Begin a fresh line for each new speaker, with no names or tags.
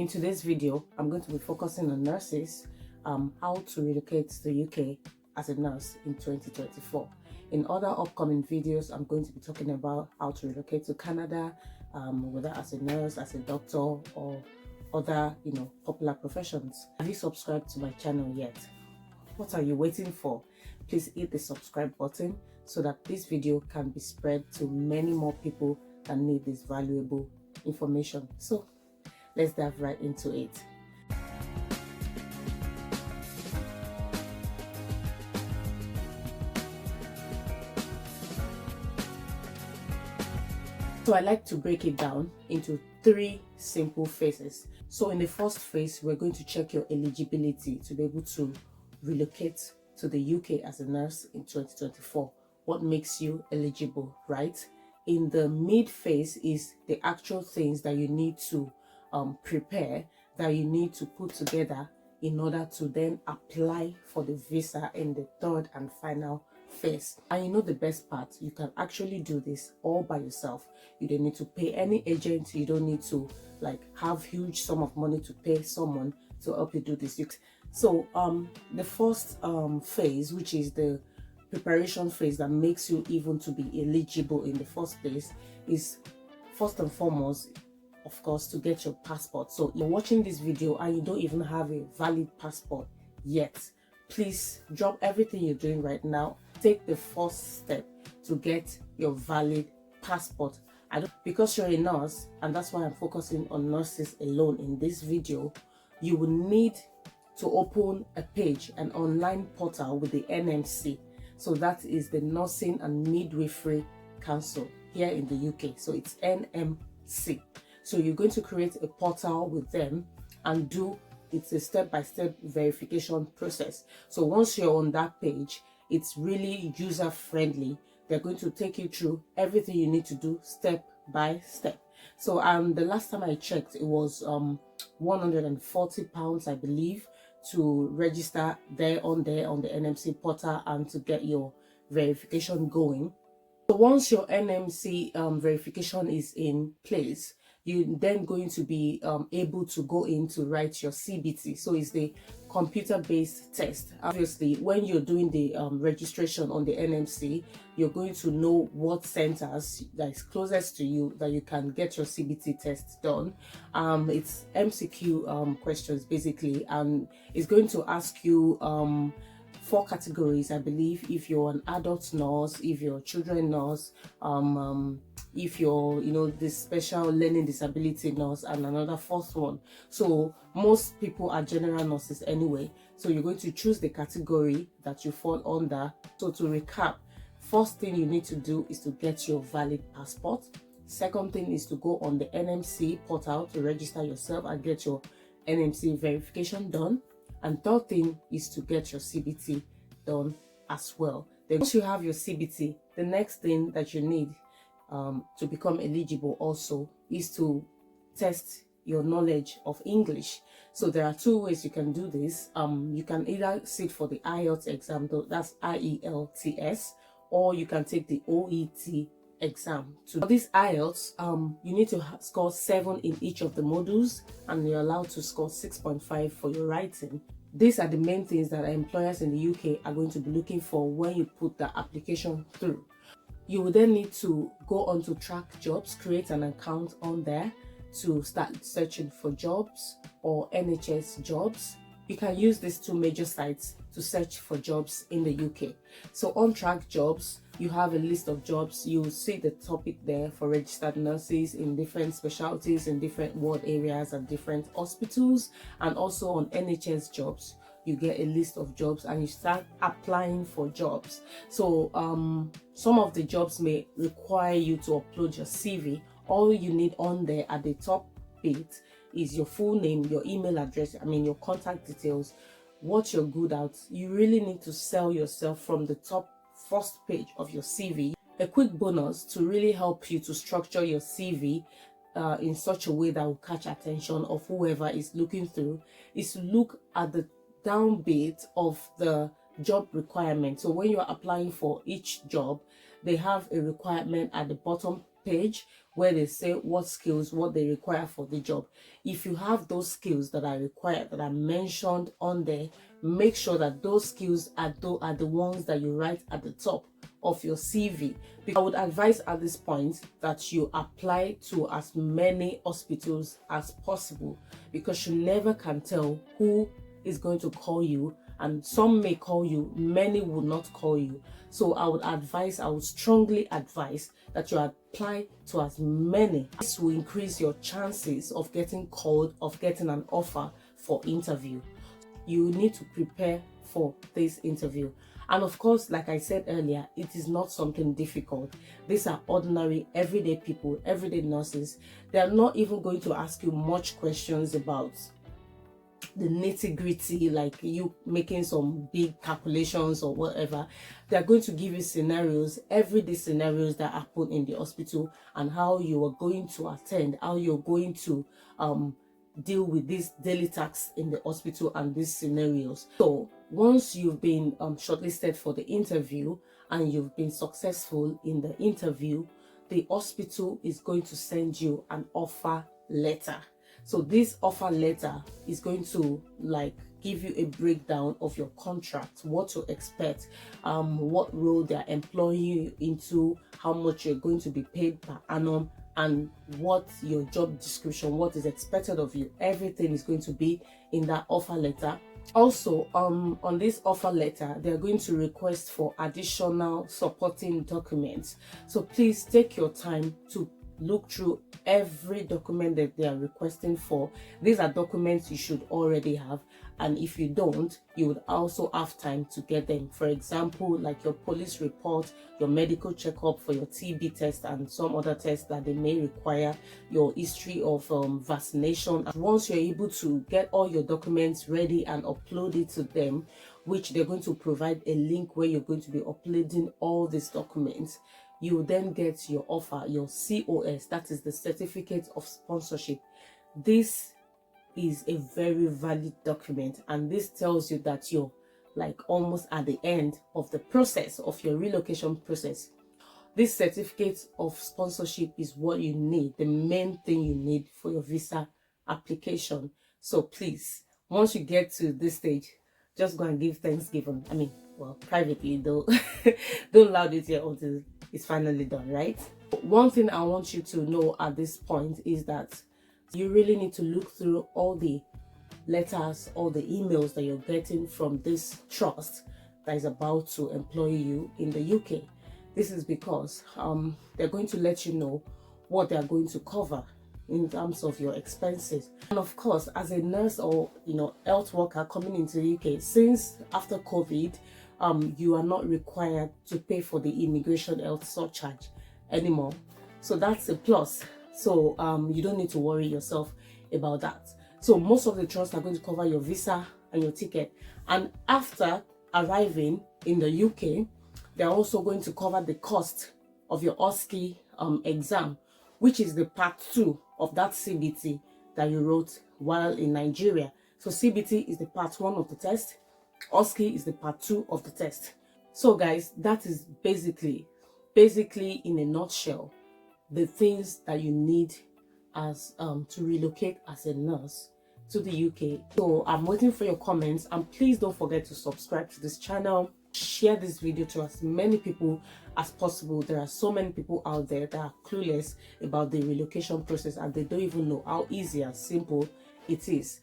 In today's video, I'm going to be focusing on nurses, how to relocate to the UK as a nurse in 2024. In other upcoming videos, I'm going to be talking about how to relocate to Canada, whether as a nurse, as a doctor, or other, popular professions. Have you subscribed to my channel yet? What are you waiting for? Please hit the subscribe button so that this video can be spread to many more people that need this valuable information. So let's dive right into it. So I like to break it down into 3 simple phases. So in the first phase, we're going to check your eligibility to be able to relocate to the UK as a nurse in 2024. What makes you eligible, right? In the mid phase is the actual things that you need to prepare, that you need to put together in order to then apply for the visa in the third and final phase. And you know the best part, you can actually do this all by yourself. You don't need to pay any agent. You don't need to have huge sum of money to pay someone to help you do this. So the first phase, which is the preparation phase that makes you even to be eligible in the first place, is first and foremost, of course, to get your passport. So you're watching this video and you don't even have a valid passport yet, please drop everything you're doing right now. Take the first step to get your valid passport. Because you're a nurse, and that's why I'm focusing on nurses alone in this video, you will need to open a page, an online portal with the NMC. So that is the Nursing and Midwifery Council here in the UK. So it's NMC. So you're going to create a portal with them and it's a step-by-step verification process. So once you're on that page, it's really user-friendly. They're going to take you through everything you need to do step by step. So the last time I checked, it was £140, I believe, to register on the NMC portal and to get your verification going. So once your NMC verification is in place, you're then going to be able to go in to write your CBT. So it's the computer-based test. Obviously, when you're doing the registration on the NMC, you're going to know what centers that is closest to you that you can get your CBT test done. It's MCQ questions basically, and it's going to ask you 4 categories, I believe. If you're an adult nurse, if you're a children nurse, if you're this special learning disability nurse, and another 4th one. So most people are general nurses anyway, so you're going to choose the category that you fall under. So to recap, first thing you need to do is to get your valid passport. Second thing is to go on the NMC portal to register yourself and get your NMC verification done. And third thing is to get your CBT done as well. Then once you have your CBT, the next thing that you need to become eligible also is to test your knowledge of English. So there are 2 ways you can do this. You can either sit for the IELTS exam, that's IELTS, or you can take the OET exam. For this IELTS, you need to score 7 in each of the modules, and you're allowed to score 6.5 for your writing. These are the main things that employers in the UK are going to be looking for when you put the application through. You will then need to go on to Track Jobs, create an account on there to start searching for jobs or NHS jobs. You can use these 2 major sites to search for jobs in the UK. So on Track Jobs, you have a list of jobs. You'll see the topic there for registered nurses in different specialties, in different ward areas and different hospitals. And also on NHS jobs, you get a list of jobs and you start applying for jobs. So some of the jobs may require you to upload your CV. All you need on there at the top bit is your full name, your email address, your contact details, what you're good at. You really need to sell yourself from the top first page of your CV. A quick bonus to really help you to structure your CV in such a way that will catch attention of whoever is looking through is to look at the down bit of the job requirement. So when you're applying for each job, they have a requirement at the bottom page where they say what skills, what they require for the job. If you have those skills that are required, that are mentioned on there, make sure that those skills are the ones that you write at the top of your CV. I would advise at this point that you apply to as many hospitals as possible, because you never can tell who is going to call you, and some may call you, many will not call you. So I would strongly advise that you apply to as many. This will increase your chances of getting called, of getting an offer for interview. You need to prepare for this interview. And of course, like I said earlier, it is not something difficult. These are ordinary, everyday people, everyday nurses. They are not even going to ask you much questions about the nitty-gritty, like you making some big calculations or whatever. They're going to give you scenarios, everyday scenarios that happen in the hospital, and how you are going to attend, how you're going to deal with these daily tasks in the hospital and these scenarios. So once you've been shortlisted for the interview and you've been successful in the interview, the hospital is going to send you an offer letter. So this offer letter is going to give you a breakdown of your contract, what to expect, what role they're employing you into, how much you're going to be paid per annum, and what your job description, what is expected of you. Everything is going to be in that offer letter. Also, on this offer letter, they're going to request for additional supporting documents. So please take your time to look through every document that they are requesting for. These are documents you should already have, and if you don't, you would also have time to get them. For example, like your police report, your medical checkup for your TB test, and some other tests that they may require, your history of vaccination. And once you're able to get all your documents ready and upload it to them, which they're going to provide a link where you're going to be uploading all these documents, you will then get your offer, your COS, that is the certificate of sponsorship. This is a very valid document, and this tells you that you're almost at the end of the process of your relocation process. This certificate of sponsorship is what you need, the main thing you need for your visa application. So please, once you get to this stage, just go and give Thanksgiving. I mean, well, privately though. Don't loud it here until it's finally done, right? One thing I want you to know at this point is that you really need to look through all the letters, all the emails that you're getting from this trust that is about to employ you in the UK. This is because they're going to let you know what they're going to cover in terms of your expenses. And of course, as a nurse or health worker coming into the UK, since after COVID, you are not required to pay for the immigration health surcharge anymore. So that's a plus. So you don't need to worry yourself about that. So most of the trusts are going to cover your visa and your ticket. And after arriving in the UK, they're also going to cover the cost of your OSCE exam, which is the part 2 of that CBT that you wrote while in Nigeria. So CBT is the part 1 of the test. OSCE is the part 2 of the test. So guys, that is basically in a nutshell the things that you need as to relocate as a nurse to the UK. So I'm waiting for your comments, and please don't forget to subscribe to this channel. Share this video to as many people as possible. There are so many people out there that are clueless about the relocation process, and they don't even know how easy and simple it is.